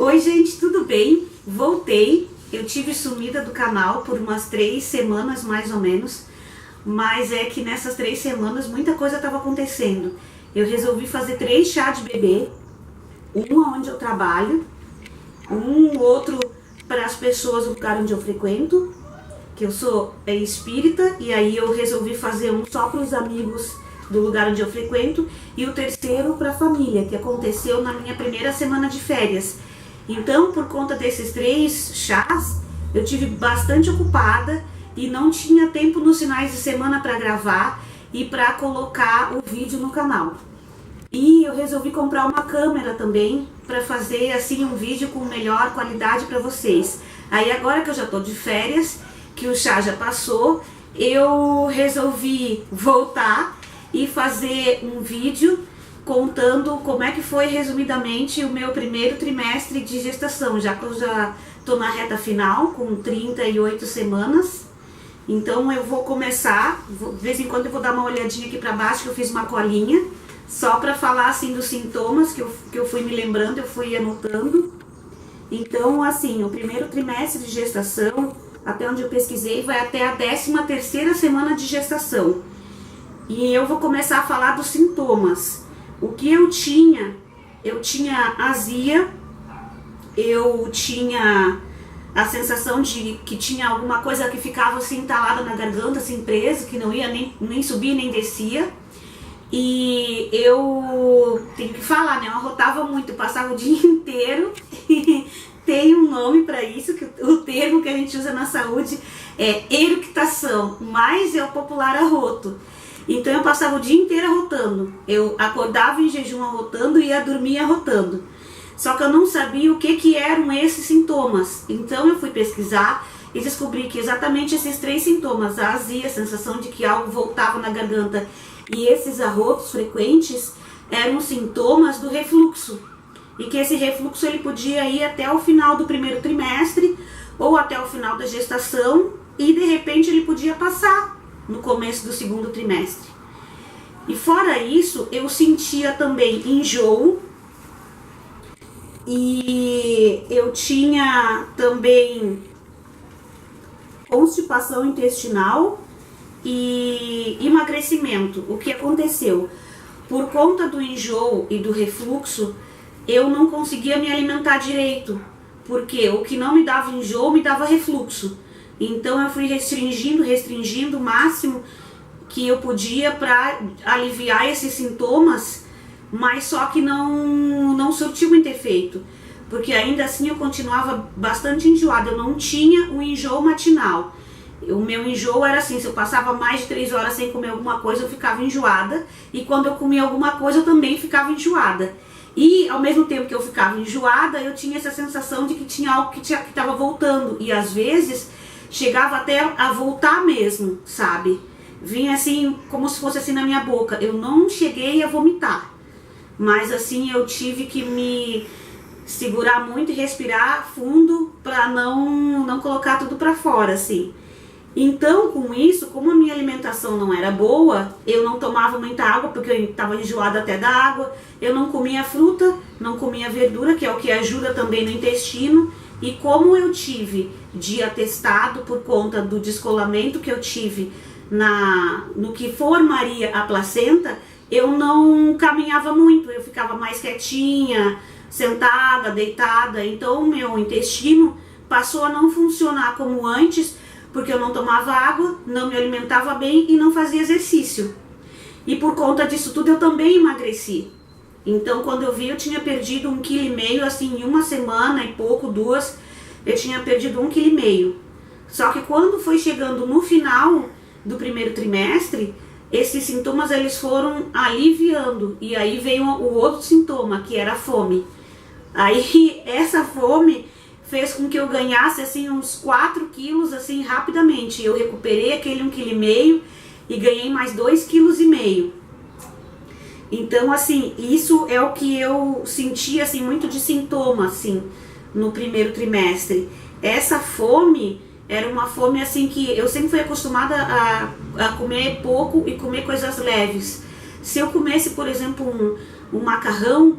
Oi gente, tudo bem? Voltei, eu tive sumida do canal por umas 3 semanas mais ou menos, mas é que nessas 3 semanas muita coisa estava acontecendo. Eu resolvi fazer 3 chás de bebê, um onde eu trabalho, um outro para as pessoas do lugar onde eu frequento, que eu sou espírita, e aí eu resolvi fazer um só para os amigos do lugar onde eu frequento, e o terceiro para a família, que aconteceu na minha primeira semana de férias. Então, por conta desses 3 chás, eu tive bastante ocupada e não tinha tempo nos finais de semana para gravar e para colocar o vídeo no canal. E eu resolvi comprar uma câmera também para fazer assim um vídeo com melhor qualidade para vocês. Aí agora que eu já tô de férias, que o chá já passou, eu resolvi voltar e fazer um vídeo contando como é que foi resumidamente o meu primeiro trimestre de gestação, já que eu já tô na reta final com 38 semanas. Então eu vou começar, de vez em quando eu vou dar uma olhadinha aqui para baixo, que eu fiz uma colinha, só para falar assim dos sintomas que eu fui me lembrando, eu fui anotando. Então assim, o primeiro trimestre de gestação, até onde eu pesquisei, vai até a 13ª semana de gestação. E eu vou começar a falar dos sintomas. O que eu tinha azia, eu tinha a sensação de que tinha alguma coisa que ficava assim entalada na garganta, assim preso, que não ia nem subir nem descia. E eu tenho que falar, né? Eu arrotava muito, eu passava o dia inteiro. Tem um nome para isso, que o termo que a gente usa na saúde é eructação, mas é o popular arroto. Então eu passava o dia inteiro arrotando. Eu acordava em jejum arrotando e ia dormir arrotando. Só que eu não sabia o que eram esses sintomas. Então eu fui pesquisar e descobri que exatamente esses 3 sintomas, a azia, a sensação de que algo voltava na garganta e esses arrotos frequentes, eram sintomas do refluxo. E que esse refluxo ele podia ir até o final do primeiro trimestre ou até o final da gestação e de repente ele podia passar no começo do segundo trimestre. E fora isso, eu sentia também enjoo e eu tinha também constipação intestinal e emagrecimento. O que aconteceu? Por conta do enjoo e do refluxo, eu não conseguia me alimentar direito, porque o que não me dava enjoo me dava refluxo. Então eu fui restringindo o máximo que eu podia para aliviar esses sintomas, mas só que não surtiu muito efeito, porque ainda assim eu continuava bastante enjoada, eu não tinha o enjoo matinal. O meu enjoo era assim, se eu passava mais de 3 horas sem comer alguma coisa, eu ficava enjoada, e quando eu comia alguma coisa, eu também ficava enjoada. E ao mesmo tempo que eu ficava enjoada, eu tinha essa sensação de que tinha algo que estava voltando, e às vezes chegava até a voltar mesmo, sabe? Vinha assim, como se fosse assim na minha boca. Eu não cheguei a vomitar, mas assim eu tive que me segurar muito e respirar fundo para não colocar tudo para fora, assim. Então, com isso, como a minha alimentação não era boa, eu não tomava muita água, porque eu estava enjoada até da água, eu não comia fruta, não comia verdura, que é o que ajuda também no intestino, e como eu tive de atestado por conta do descolamento que eu tive no que formaria a placenta, eu não caminhava muito, eu ficava mais quietinha, sentada, deitada, então o meu intestino passou a não funcionar como antes, porque eu não tomava água, não me alimentava bem e não fazia exercício. E por conta disso tudo eu também emagreci. Então quando eu vi eu tinha perdido 1,5 kg, assim em uma semana e pouco, 2, eu tinha perdido 1,5 kg. Só que quando foi chegando no final do primeiro trimestre, esses sintomas eles foram aliviando. E aí veio o outro sintoma, que era a fome. Aí essa fome fez com que eu ganhasse assim uns 4 quilos assim rapidamente. Eu recuperei aquele 1,5 kg e ganhei mais 2,5 kg. Então assim, isso é o que eu senti assim muito de sintoma assim no primeiro trimestre. Essa fome era uma fome assim que eu sempre fui acostumada a comer pouco e comer coisas leves. Se eu comesse, por exemplo, um macarrão,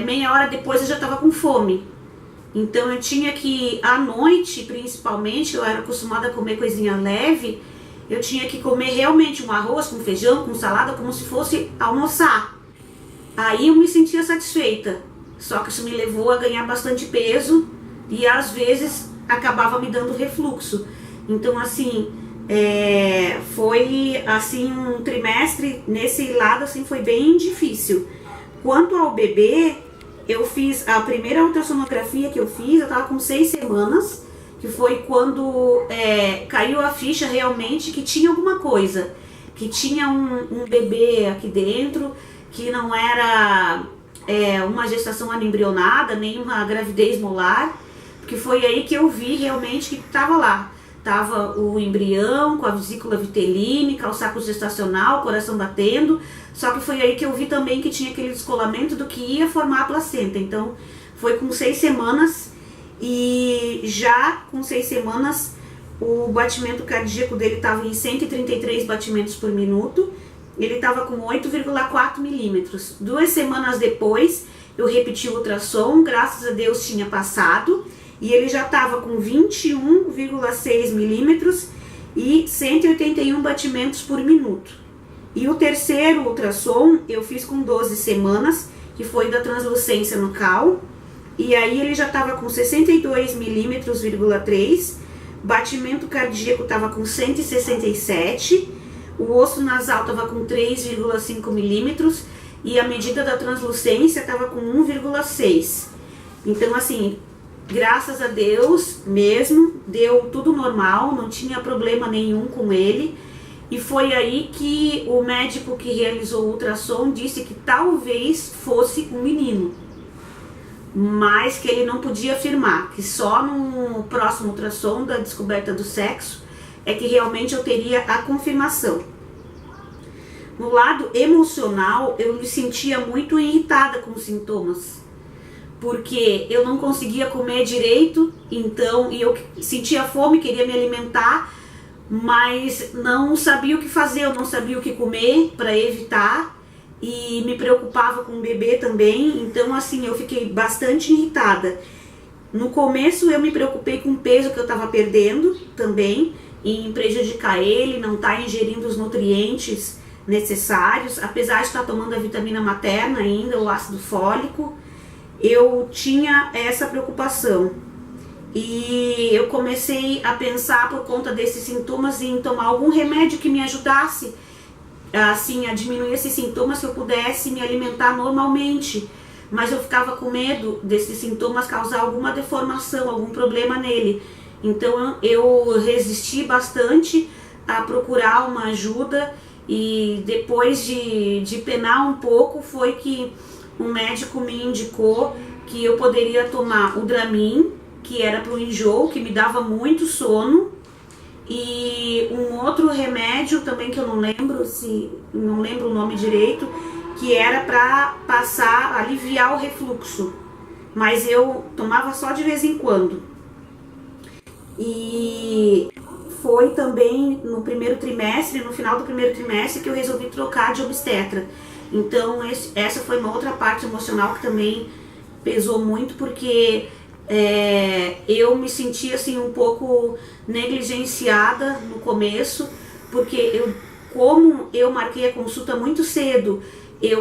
meia hora depois eu já estava com fome. Então eu tinha que, à noite principalmente, eu era acostumada a comer coisinha leve, eu tinha que comer realmente um arroz com feijão, com salada, como se fosse almoçar. Aí eu me sentia satisfeita, só que isso me levou a ganhar bastante peso e às vezes acabava me dando refluxo. Então assim, foi assim um trimestre nesse lado assim, foi bem difícil. Quanto ao bebê, eu fiz a primeira ultrassonografia que eu fiz, eu tava com 6 semanas, que foi quando caiu a ficha realmente que tinha alguma coisa, que tinha um bebê aqui dentro, que não era uma gestação anembrionada, nem uma gravidez molar, porque foi aí que eu vi realmente que estava lá. Tava o embrião com a vesícula vitelínica, o saco gestacional, o coração batendo, só que foi aí que eu vi também que tinha aquele descolamento do que ia formar a placenta. Então foi com 6 semanas e já com 6 semanas o batimento cardíaco dele estava em 133 batimentos por minuto, ele estava com 8,4 milímetros. 2 semanas depois eu repeti o ultrassom, graças a Deus tinha passado, e ele já estava com 21,6 milímetros e 181 batimentos por minuto. E o terceiro ultrassom eu fiz com 12 semanas, que foi da translucência nucal, e aí ele já estava com 62 milímetros,3, batimento cardíaco estava com 167, o osso nasal estava com 3,5 milímetros e a medida da translucência estava com 1,6. Então assim, graças a Deus mesmo, deu tudo normal, não tinha problema nenhum com ele. E foi aí que o médico que realizou o ultrassom disse que talvez fosse um menino, mas que ele não podia afirmar, que só no próximo ultrassom da descoberta do sexo é que realmente eu teria a confirmação. No lado emocional, eu me sentia muito irritada com os sintomas, porque eu não conseguia comer direito, então, e eu sentia fome, queria me alimentar, mas não sabia o que fazer, eu não sabia o que comer para evitar, e me preocupava com o bebê também, então assim, eu fiquei bastante irritada. No começo eu me preocupei com o peso que eu estava perdendo também, em prejudicar ele, não estar ingerindo os nutrientes necessários, apesar de estar tomando a vitamina materna ainda, o ácido fólico, eu tinha essa preocupação. E eu comecei a pensar, por conta desses sintomas, em tomar algum remédio que me ajudasse assim, a diminuir esses sintomas, que eu pudesse me alimentar normalmente. Mas eu ficava com medo desses sintomas causar alguma deformação, algum problema nele. Então eu resisti bastante a procurar uma ajuda, e depois de penar um pouco foi que um médico me indicou que eu poderia tomar o Dramin, que era para o enjoo, que me dava muito sono, e um outro remédio também que eu não lembro o nome direito, que era para aliviar o refluxo, mas eu tomava só de vez em quando. E foi também no primeiro trimestre, no final do primeiro trimestre, que eu resolvi trocar de obstetra. Então essa foi uma outra parte emocional que também pesou muito, porque eu me sentia assim um pouco negligenciada no começo, porque como eu marquei a consulta muito cedo,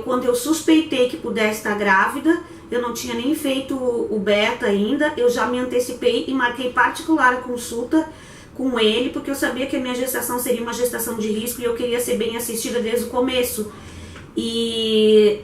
quando eu suspeitei que pudesse estar grávida, eu não tinha nem feito o beta ainda, eu já me antecipei e marquei particular a consulta com ele, porque eu sabia que a minha gestação seria uma gestação de risco e eu queria ser bem assistida desde o começo. E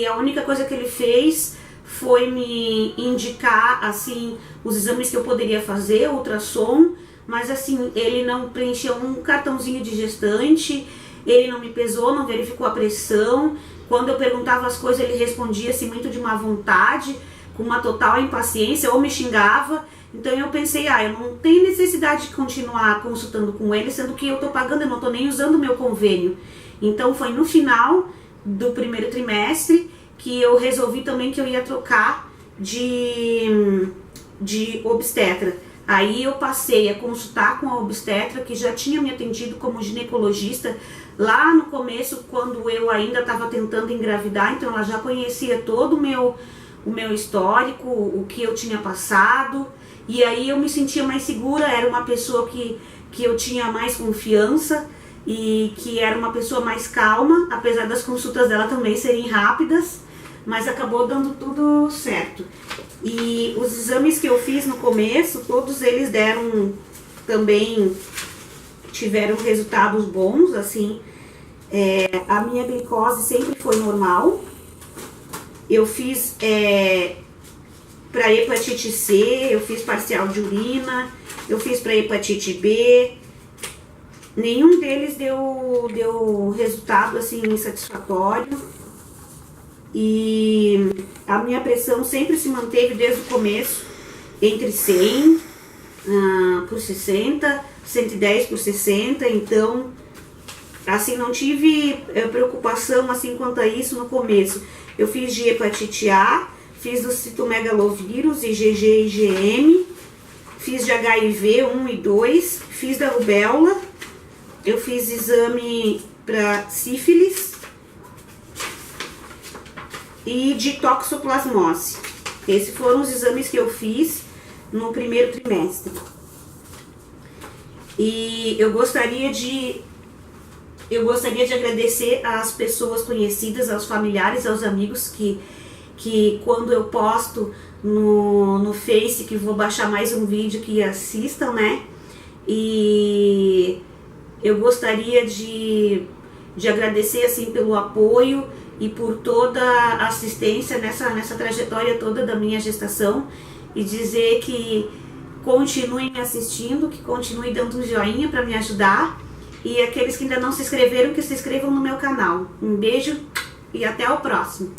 a única coisa que ele fez foi me indicar assim os exames que eu poderia fazer, ultrassom, mas assim, ele não preencheu um cartãozinho de gestante, ele não me pesou, não verificou a pressão. Quando eu perguntava as coisas, ele respondia assim muito de má vontade, com uma total impaciência, ou me xingava. Então eu pensei, eu não tenho necessidade de continuar consultando com ele, sendo que eu tô pagando, eu não tô nem usando o meu convênio. Então foi no final do primeiro trimestre que eu resolvi também que eu ia trocar de obstetra. Aí eu passei a consultar com a obstetra, que já tinha me atendido como ginecologista lá no começo, quando eu ainda estava tentando engravidar, então ela já conhecia todo o meu histórico, o que eu tinha passado, e aí eu me sentia mais segura, era uma pessoa que eu tinha mais confiança e que era uma pessoa mais calma, apesar das consultas dela também serem rápidas, mas acabou dando tudo certo. E os exames que eu fiz no começo, todos eles deram também, tiveram resultados bons, assim, a minha glicose sempre foi normal. Eu fiz para hepatite C, eu fiz parcial de urina, eu fiz para hepatite B, nenhum deles deu resultado assim satisfatório. E a minha pressão sempre se manteve desde o começo entre 100 por 60, 110 por 60, então assim não tive preocupação assim quanto a isso no começo. Eu fiz de hepatite A, fiz do citomegalovírus, IgG e IgM, fiz de HIV 1 e 2, fiz da rubéola, eu fiz exame para sífilis e de toxoplasmose. Esses foram os exames que eu fiz no primeiro trimestre. E eu gostaria de agradecer às pessoas conhecidas, aos familiares, aos amigos que quando eu posto no Face, que vou baixar mais um vídeo, que assistam, né? E eu gostaria de agradecer assim pelo apoio e por toda a assistência nessa trajetória toda da minha gestação, e dizer que continuem me assistindo, que continuem dando um joinha para me ajudar, e aqueles que ainda não se inscreveram, que se inscrevam no meu canal. Um beijo e até o próximo.